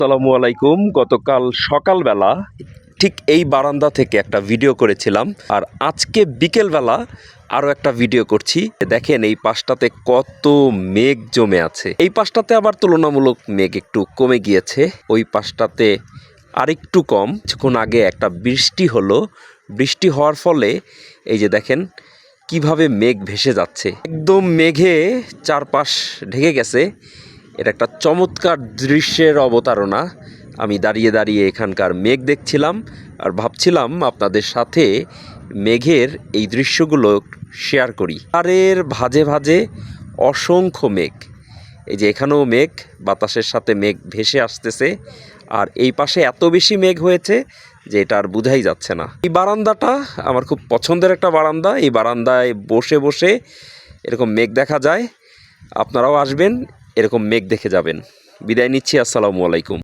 আসসালামু আলাইকুম। গতকাল সকালবেলা ঠিক এই বারান্দা থেকে একটা ভিডিও করেছিলাম, আর আজকে বিকেলবেলা আরও একটা ভিডিও করছি। দেখেন এই পাশটাতে কত মেঘ জমে আছে। এই পাশটাতে আবার তুলনামূলক মেঘ একটু কমে গিয়েছে, ওই পাশটাতে আরেকটু কম। কিছুক্ষণ আগে একটা বৃষ্টি হলো, বৃষ্টি হওয়ার ফলে এই যে দেখেন কিভাবে মেঘ ভেসে যাচ্ছে, একদম মেঘে চারপাশ ঢেকে গেছে। এটা একটা চমৎকার দৃশ্যের অবতারণা। আমি দাঁড়িয়ে দাঁড়িয়ে এখানকার মেঘ দেখছিলাম আর ভাবছিলাম আপনাদের সাথে মেঘের এই দৃশ্যগুলো শেয়ার করি। আরের ভাঁজে ভাঁজে অসংখ্য মেঘ, এই যে এখানেও মেঘ, বাতাসের সাথে মেঘ ভেসে আসতেছে। আর এই পাশে এত বেশি মেঘ হয়েছে যে এটা আর বোঝাই যাচ্ছে না। এই বারান্দাটা আমার খুব পছন্দের একটা বারান্দা। এই বারান্দায় বসে বসে এরকম মেঘ দেখা যায়। আপনারাও আসবেন, এরকম মেঘ দেখে যাবেন। বিদায় নিচ্ছি, আসসালামু আলাইকুম।